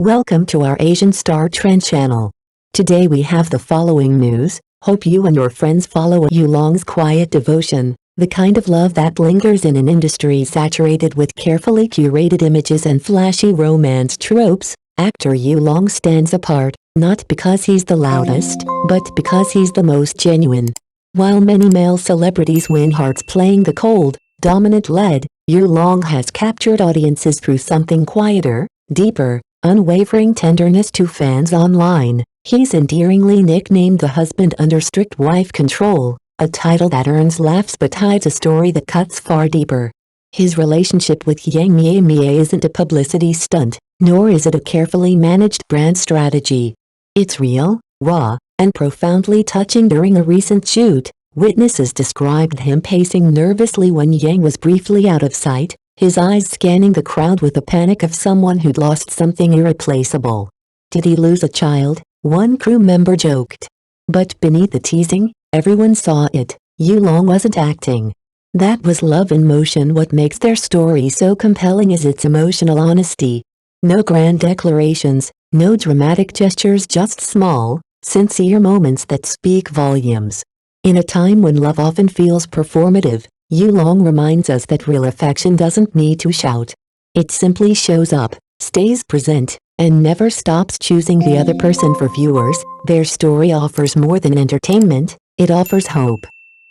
Welcome to our Asian Star Trend channel. Today we have the following news. Hope you and your friends follow Yulong's quiet devotion, the kind of love that lingers in an industry saturated with carefully curated images and flashy romance tropes. Actor Yulong stands apart, not because he's the loudest, but because he's the most genuine. While many male celebrities win hearts playing the cold, dominant lead, Yulong has captured audiences through something quieter, deeper, unwavering tenderness to fans online. He's endearingly nicknamed the husband under strict wife control, a title that earns laughs but hides a story that cuts far deeper. His relationship with Yang Mie isn't a publicity stunt, nor is it a carefully managed brand strategy. It's real, raw, and profoundly touching. During a recent shoot, witnesses described him pacing nervously when Yang was briefly out of sight, his eyes scanning the crowd with the panic of someone who'd lost something irreplaceable. Did he lose a child? One crew member joked. But beneath the teasing, everyone saw it. Yulong wasn't acting. That was love in motion. What makes their story so compelling is its emotional honesty. No grand declarations, no dramatic gestures, just small, sincere moments that speak volumes. In a time when love often feels performative, Yulong reminds us that real affection doesn't need to shout. It simply shows up, stays present, and never stops choosing the other person. For viewers, their story offers more than entertainment, it offers hope.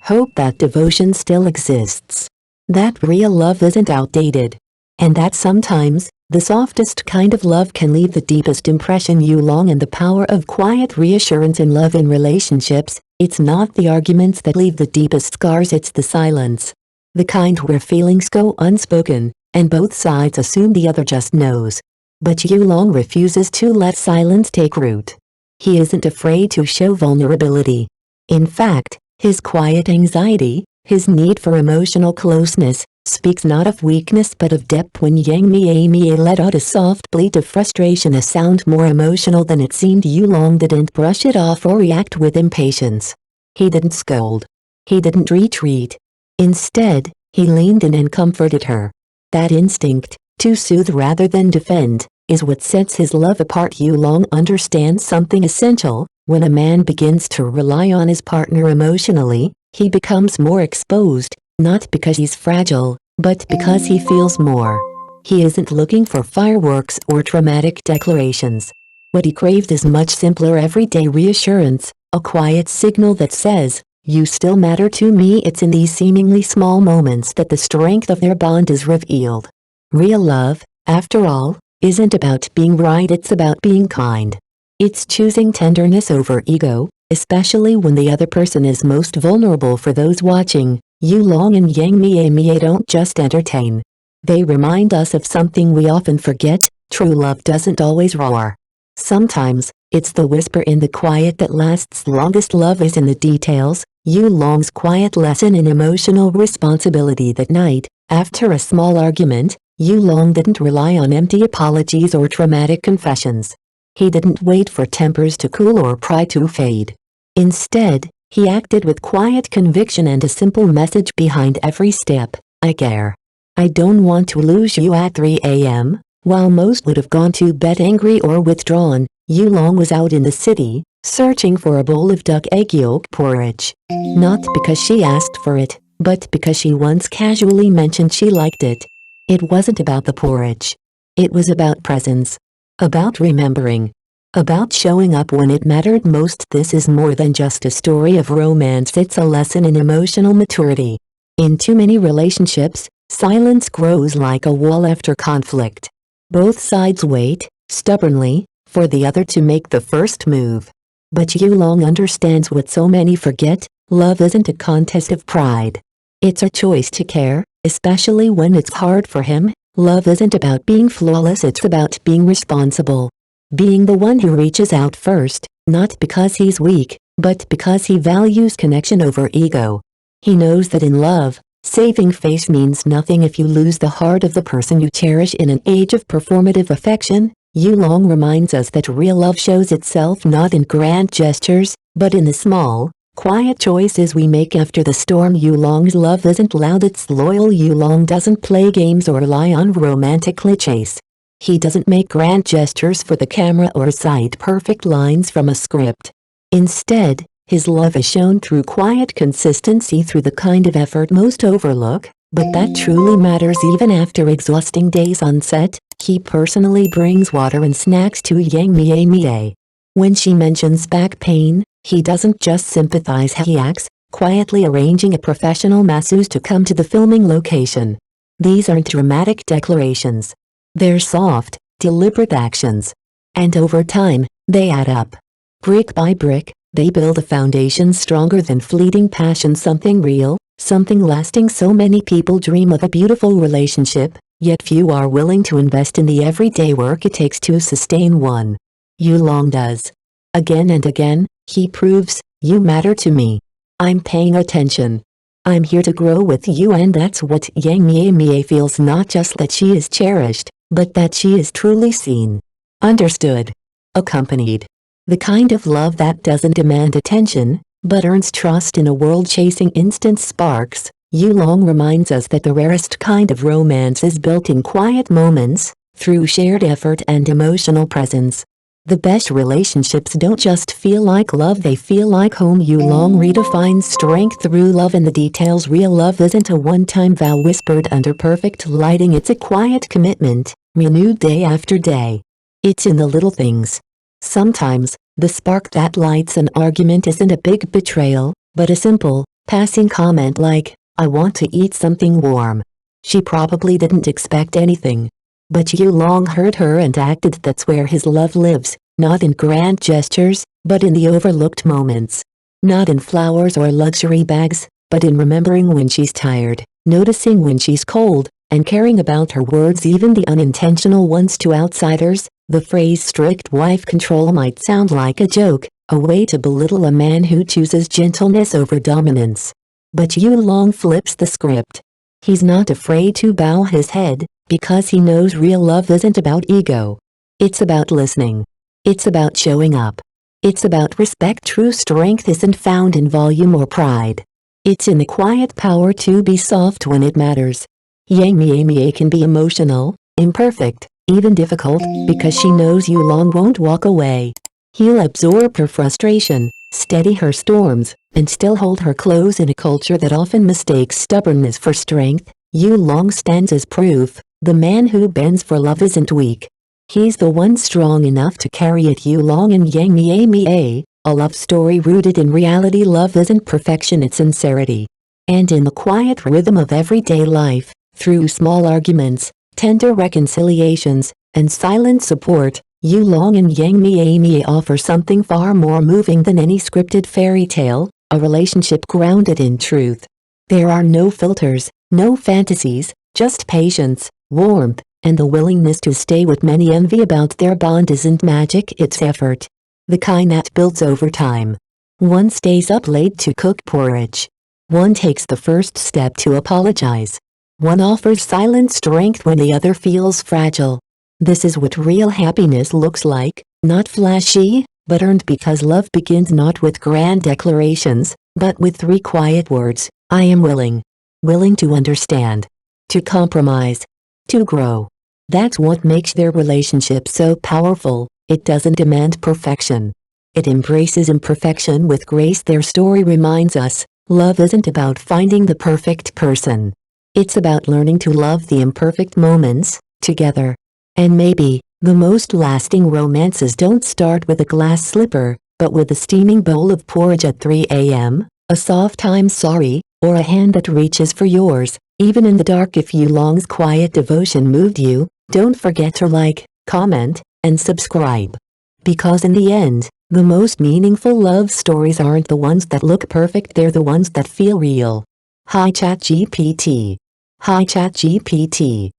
Hope that devotion still exists. That real love isn't outdated. And that sometimes, the softest kind of love can leave the deepest impression. Yulong and the power of quiet reassurance in love. In relationships, it's not the arguments that leave the deepest scars, it's the silence. The kind where feelings go unspoken, and both sides assume the other just knows. But Yulong refuses to let silence take root. He isn't afraid to show vulnerability. In fact, his quiet anxiety, his need for emotional closeness, speaks not of weakness but of depth. When Yang Mie let out a soft bleat of frustration, a sound more emotional than it seemed, Yulong didn't brush it off or react with impatience. He didn't scold. He didn't retreat. Instead, he leaned in and comforted her. That instinct, to soothe rather than defend, is what sets his love apart. Yulong understands something essential. When a man begins to rely on his partner emotionally, he becomes more exposed, not because he's fragile, but because he feels more. He isn't looking for fireworks or dramatic declarations. What he craved is much simpler everyday reassurance, a quiet signal that says, "You still matter to me." It's in these seemingly small moments that the strength of their bond is revealed. Real love, after all, isn't about being right, it's about being kind. It's choosing tenderness over ego, especially when the other person is most vulnerable. For those watching, Yulong and Yang Mie don't just entertain. They remind us of something we often forget: true love doesn't always roar. Sometimes, it's the whisper in the quiet that lasts longest. Love is in the details. Yulong's quiet lesson in emotional responsibility. That night, after a small argument, Yulong didn't rely on empty apologies or dramatic confessions. He didn't wait for tempers to cool or pride to fade. Instead, he acted with quiet conviction and a simple message behind every step: I care. I don't want to lose you. At 3 a.m., while most would have gone to bed angry or withdrawn, Yulong was out in the city, searching for a bowl of duck egg yolk porridge. Not because she asked for it, but because she once casually mentioned she liked it. It wasn't about the porridge. It was about presence. About remembering. About showing up when it mattered most. This is more than just a story of romance, it's a lesson in emotional maturity. In too many relationships, silence grows like a wall after conflict. Both sides wait, stubbornly, for the other to make the first move. But Yulong understands what so many forget: love isn't a contest of pride. It's a choice to care, especially when it's hard for him. Love isn't about being flawless, it's about being responsible. Being the one who reaches out first, not because he's weak, but because he values connection over ego. He knows that in love, saving face means nothing if you lose the heart of the person you cherish. In an age of performative affection, Yulong reminds us that real love shows itself not in grand gestures, but in the small, quiet choices we make after the storm. Yulong's love isn't loud, it's loyal. Yulong doesn't play games or rely on romantic clichés. He doesn't make grand gestures for the camera or cite perfect lines from a script. Instead, his love is shown through quiet consistency, through the kind of effort most overlook, but that truly matters even after exhausting days on set. He personally brings water and snacks to Yang Mie. When she mentions back pain, he doesn't just sympathize, he acts, quietly arranging a professional masseuse to come to the filming location. These aren't dramatic declarations. They're soft, deliberate actions. And over time, they add up. Brick by brick, they build a foundation stronger than fleeting passion, something real, something lasting. So many people dream of a beautiful relationship, yet few are willing to invest in the everyday work it takes to sustain one. Yulong does. Again and again, he proves, you matter to me. I'm paying attention. I'm here to grow with you, and that's what Yang Mie feels, not just that she is cherished, but that she is truly seen, understood, accompanied. The kind of love that doesn't demand attention, but earns trust in a world chasing instant sparks. Yulong reminds us that the rarest kind of romance is built in quiet moments, through shared effort and emotional presence. The best relationships don't just feel like love, they feel like home. Yulong redefines strength through love in the details. Real love isn't a one-time vow whispered under perfect lighting, it's a quiet commitment, renewed day after day. It's in the little things. Sometimes, the spark that lights an argument isn't a big betrayal, but a simple, passing comment like, I want to eat something warm. She probably didn't expect anything. But Yulong heard her and acted. That's where his love lives, not in grand gestures, but in the overlooked moments. Not in flowers or luxury bags, but in remembering when she's tired, noticing when she's cold, and caring about her words, even the unintentional ones. To outsiders, the phrase strict wife control might sound like a joke, a way to belittle a man who chooses gentleness over dominance. But Yulong flips the script. He's not afraid to bow his head, because he knows real love isn't about ego. It's about listening. It's about showing up. It's about respect. True strength isn't found in volume or pride. It's in the quiet power to be soft when it matters. Yang Mie can be emotional, imperfect, even difficult, because she knows Yulong won't walk away. He'll absorb her frustration, steady her storms, and still hold her close. In a culture that often mistakes stubbornness for strength, Yulong stands as proof. The man who bends for love isn't weak. He's the one strong enough to carry it. Yulong and Yang Mie, a love story rooted in reality. Love isn't perfection, it's sincerity. And in the quiet rhythm of everyday life, through small arguments, tender reconciliations, and silent support, Yulong and Yang Mie offer something far more moving than any scripted fairy tale, a relationship grounded in truth. There are no filters, no fantasies, just patience, warmth, and the willingness to stay. What many envy about their bond isn't magic, it's effort. The kind that builds over time. One stays up late to cook porridge. One takes the first step to apologize. One offers silent strength when the other feels fragile. This is what real happiness looks like, not flashy, but earned, because love begins not with grand declarations, but with 3 quiet words: I am willing. Willing to understand. To compromise. To grow. That's what makes their relationship so powerful. It doesn't demand perfection. It embraces imperfection with grace. Their story reminds us, love isn't about finding the perfect person. It's about learning to love the imperfect moments, together. And maybe, the most lasting romances don't start with a glass slipper, but with a steaming bowl of porridge at 3 a.m., a soft "I'm sorry," or a hand that reaches for yours, even in the dark. If Yulong's quiet devotion moved you, don't forget to like, comment, and subscribe. Because in the end, the most meaningful love stories aren't the ones that look perfect, they're the ones that feel real. Hi ChatGPT. Hi ChatGPT.